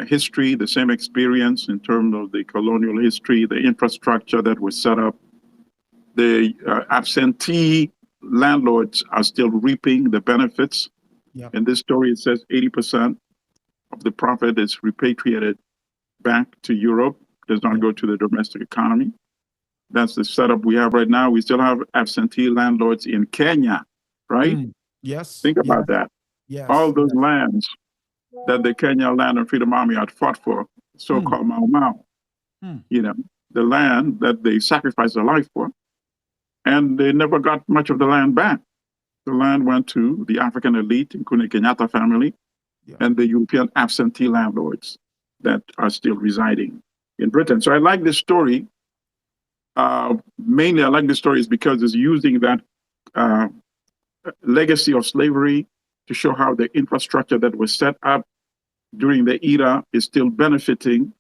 history, the same experience in terms of the colonial history, the infrastructure that was set up. The absentee landlords are still reaping the benefits. Yep. In this story, it says 80% of the profit is repatriated back to Europe, does not go to the domestic economy. That's the setup we have right now. We still have absentee landlords in Kenya, right? Yes. Think about that. Yes. All those lands that the Kenya Land and Freedom Army had fought for, so-called Mau Mau, the land that they sacrificed their life for, and they never got much of the land back. The land went to the African elite, including the Kenyatta family, and the European absentee landlords that are still residing in Britain. So I like this story. Mainly, I like this story is because it's using that legacy of slavery to show how the infrastructure that was set up during the era is still benefiting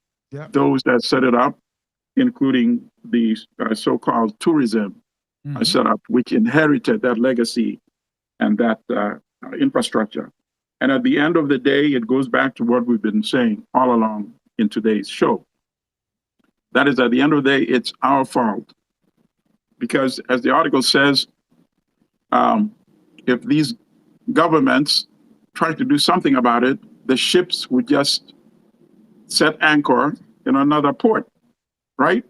those that set it up, including the so-called tourism setup, which inherited that legacy and that infrastructure. And at the end of the day, it goes back to what we've been saying all along in today's show. That is, at the end of the day, it's our fault. Because as the article says, if these governments try to do something about it, the ships would just set anchor in another port, right?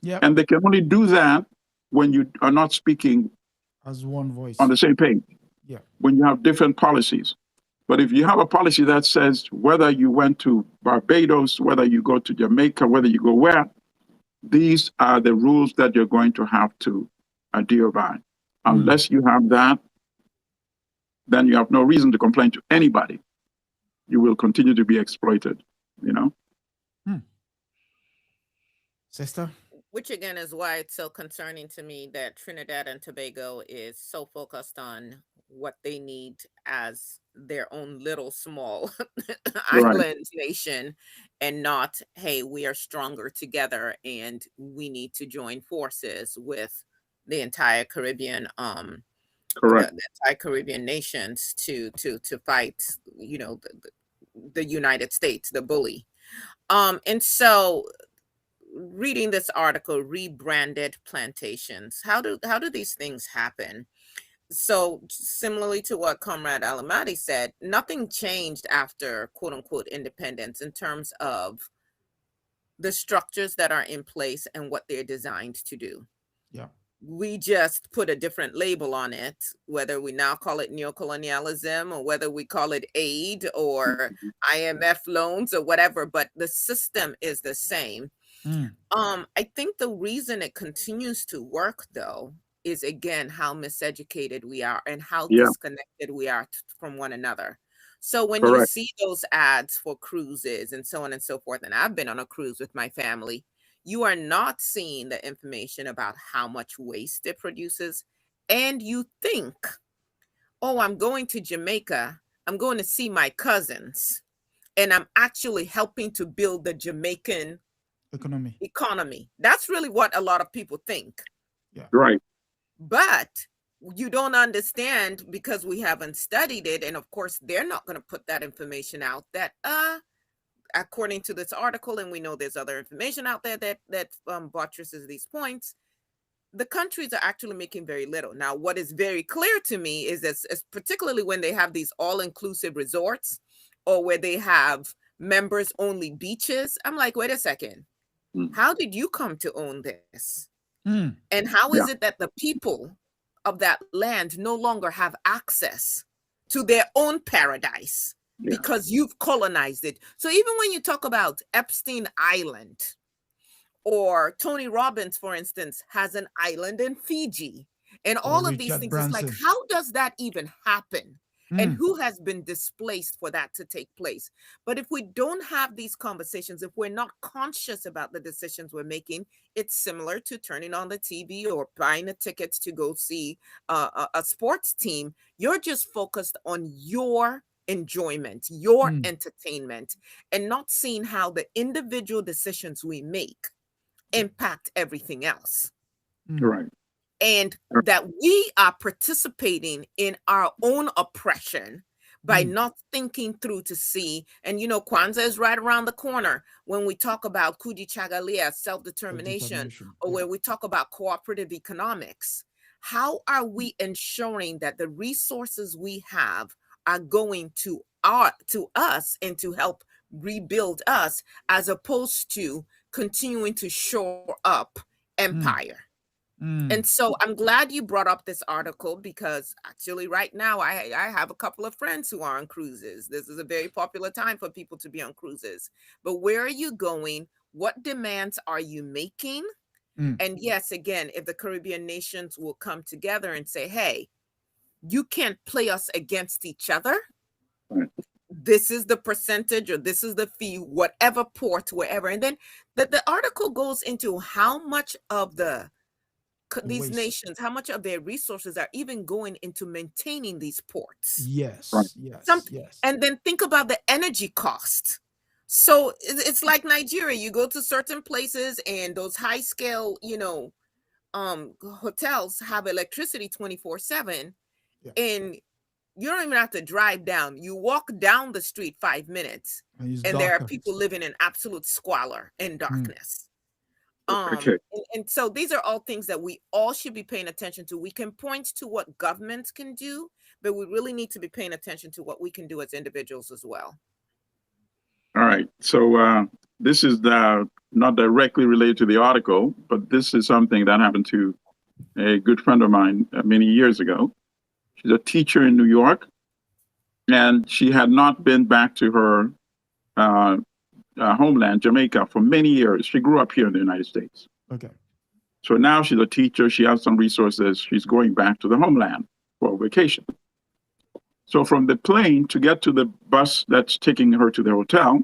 Yeah. And they can only do that when you are not speaking as one voice on the same page. Yeah. When you have different policies. But if you have a policy that says whether you went to Barbados, whether you go to Jamaica, whether you go where, these are the rules that you're going to have to adhere by. Unless you have that, then you have no reason to complain to anybody. You will continue to be exploited, Sister? Which again is why it's so concerning to me that Trinidad and Tobago is so focused on what they need as their own little small island nation, and not, hey, we are stronger together and we need to join forces with the entire Caribbean Correct. the entire Caribbean nations to fight, the United States, the bully. And so reading this article, rebranded plantations, how do these things happen? So similarly to what Comrade Allimadi said, nothing changed after quote unquote independence in terms of the structures that are in place and what they're designed to do. Yeah. We just put a different label on it, whether we now call it neocolonialism or whether we call it aid or IMF loans or whatever, but the system is the same. I think the reason it continues to work, though, is again how miseducated we are and how Yeah, disconnected we are from one another. So when you correct. see those ads for cruises and so on and so forth, and I've been on a cruise with my family, you are not seeing the information about how much waste it produces. And you think, oh, I'm going to Jamaica, I'm going to see my cousins, and I'm actually helping to build the Jamaican economy. That's really what a lot of people think. Yeah. Right. But you don't understand because we haven't studied it. And of course, they're not going to put that information out that, according to this article, and we know there's other information out there that buttresses these points, the countries are actually making very little. Now, what is very clear to me is that, particularly when they have these all-inclusive resorts or where they have members-only beaches, I'm like, wait a second. How did you come to own this? And how is it that the people of that land no longer have access to their own paradise because you've colonized it? So even when you talk about Epstein Island, or Tony Robbins, for instance, has an island in Fiji, and all of these things, it's like, how does that even happen? And who has been displaced for that to take place? But if we don't have these conversations, if we're not conscious about the decisions we're making, it's similar to turning on the TV or buying a ticket to go see a sports team. You're just focused on your enjoyment, your entertainment, and not seeing how the individual decisions we make impact everything else. Right. And that we are participating in our own oppression by not thinking through to see. And, you know, Kwanzaa is right around the corner when we talk about Kujichagulia, self-determination, or where we talk about cooperative economics. How are we ensuring that the resources we have are going to us and to help rebuild us, as opposed to continuing to shore up empire? And so I'm glad you brought up this article, because actually right now I have a couple of friends who are on cruises. This is a very popular time for people to be on cruises. But where are you going? What demands are you making? And yes, again, if the Caribbean nations will come together and say, hey, you can't play us against each other. This is the percentage, or this is the fee, whatever port, wherever. And then the article goes into how much of these nations, how much of their resources are even going into maintaining these ports. Yes. And then think about the energy cost. So it's like Nigeria. You go to certain places and those high scale, hotels have electricity 24/7, and you don't even have to drive down. You walk down the street 5 minutes, and there are people living in absolute squalor and darkness. And so these are all things that we all should be paying attention to. We can point to what governments can do, but we really need to be paying attention to what we can do as individuals as well. All right. So this is not directly related to the article, but this is something that happened to a good friend of mine many years ago. She's a teacher in New York, and she had not been back to her homeland, Jamaica, for many years. She grew up here in the United States. Okay. So now she's a teacher. She has some resources. She's going back to the homeland for vacation. So from the plane to get to the bus that's taking her to the hotel,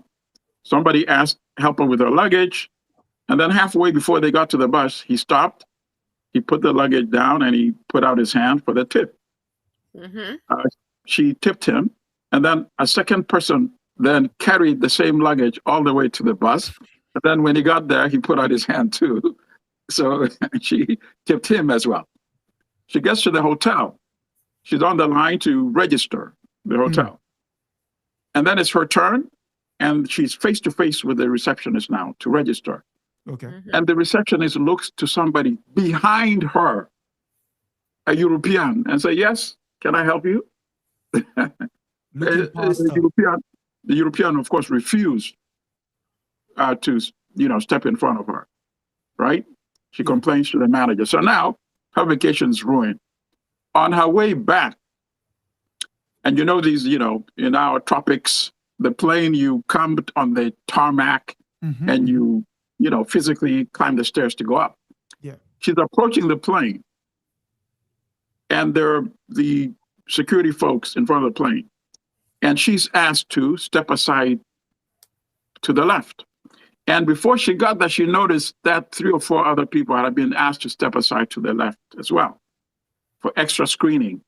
somebody asked help her with her luggage. And then halfway before they got to the bus, he stopped. He put the luggage down and he put out his hand for the tip. She tipped him. And then a second person then carried the same luggage all the way to the bus. And then when he got there, he put out his hand too. So she tipped him as well. She gets to the hotel. She's on the line to register the hotel. And then it's her turn, and she's face to face with the receptionist now to register. Okay. And the receptionist looks to somebody behind her, a European, and say, yes, can I help you? The European, of course, refused to, step in front of her, right? She complains to the manager. So now her vacation is ruined. On her way back, and you know these, in our tropics, the plane, you come on the tarmac and you physically climb the stairs to go up. Yeah. She's approaching the plane, and there are the security folks in front of the plane. And she's asked to step aside to the left. And before she got there, she noticed that 3 or 4 other people had been asked to step aside to the left as well for extra screening.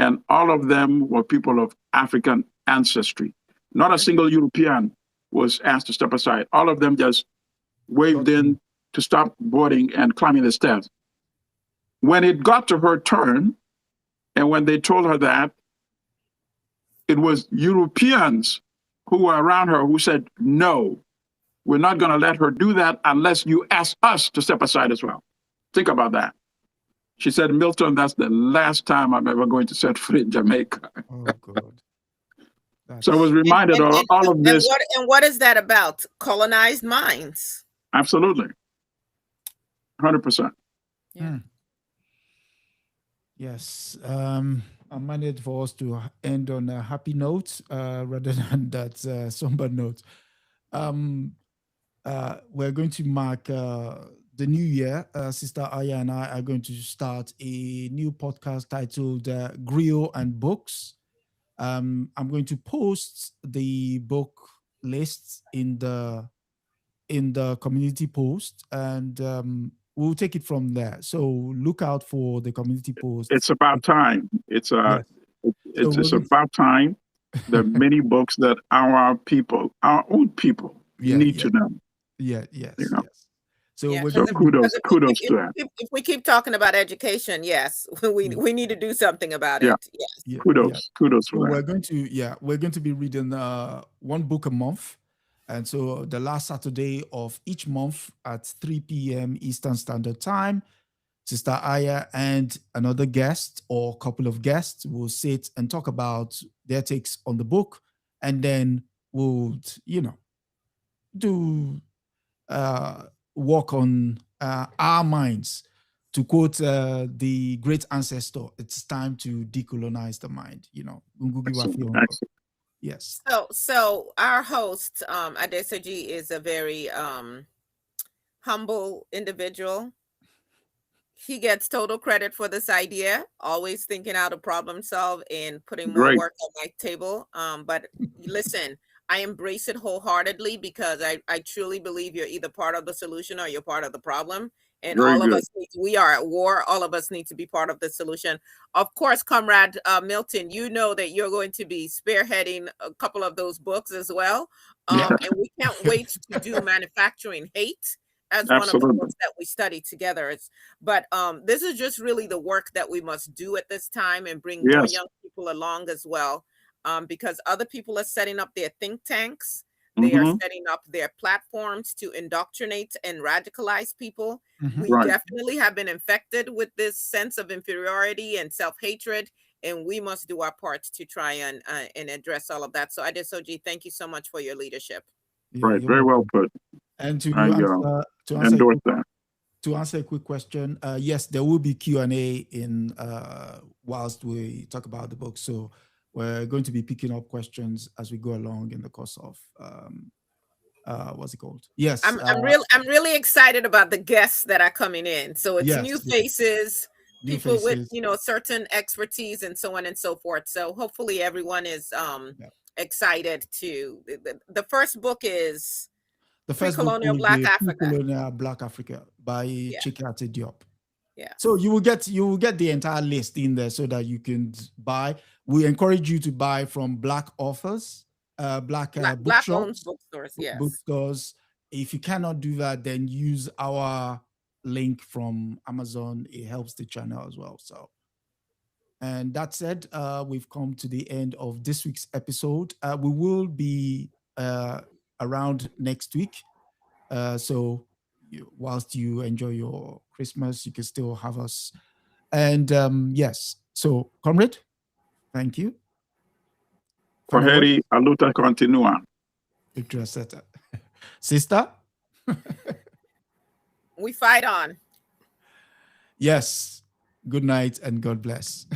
And all of them were people of African ancestry. Not a single European was asked to step aside. All of them just waved in to stop boarding and climbing the stairs. When it got to her turn, and when they told her that, it was Europeans who were around her who said, no, we're not going to let her do that unless you ask us to step aside as well. Think about that. She said, Milton, that's the last time I'm ever going to set foot in Jamaica. Oh, God. So I was reminded of all of this. And what is that about? Colonized minds. Absolutely. 100%. Yeah. Yes. I'm minded for us to end on a happy note rather than that somber note. We're going to mark the new year. Sister Aya and I are going to start a new podcast titled Griot and Books. I'm going to post the book lists in the community post, and we'll take it from there. So look out for the community post. It's about time. It's about time. The many books that our people, our own people, need to know. Yes. So kudos to that. If we keep talking about education, yes, we need to do something about it. Yes. Kudos for that. We're going to be reading 1 book a month. And so the last Saturday of each month at 3 p.m. Eastern Standard Time, Sister Aya and another guest or couple of guests will sit and talk about their takes on the book. And then we'll, do work on our minds. To quote the great ancestor, it's time to decolonize the mind. Excellent. Yes. So our host, Adesoji, is a very humble individual. He gets total credit for this idea, always thinking how to problem solve and putting more work on my table. But listen, I embrace it wholeheartedly because I truly believe you're either part of the solution or you're part of the problem. And all of us, we are at war. All of us need to be part of the solution. Of course, Comrade Milton, you know that you're going to be spearheading a couple of those books as well. And we can't wait to do Manufacturing Hate as one of the books that we study together. But this is just really the work that we must do at this time and bring more young people along as well. Because other people are setting up their think tanks. They are setting up their platforms to indoctrinate and radicalize people. We definitely have been infected with this sense of inferiority and self-hatred, and we must do our part to try and address all of that. So Adesoji, thank you so much for your leadership. Right, very well put. And to answer a quick question, yes, there will be Q&A in whilst we talk about the book. So we're going to be picking up questions as we go along in the course of what's it called? Yes, I'm really excited about the guests that are coming in. So it's new faces, people with certain expertise and so on and so forth. So hopefully everyone is excited to. The first book is the first Colonial Black Africa. Colonial Black Africa by Chikate Diop. Yeah. So you will get the entire list in there so that you can buy. We encourage you to buy from Black authors, Black bookshops, bookstores. Yes. Bookstores. If you cannot do that, then use our link from Amazon. It helps the channel as well. So, and that said, we've come to the end of this week's episode. We will be around next week. So whilst you enjoy your Christmas, you can still have us. And yes, so comrade, thank you. Koheri aluta continua. Sister? We fight on. Yes. Good night and God bless.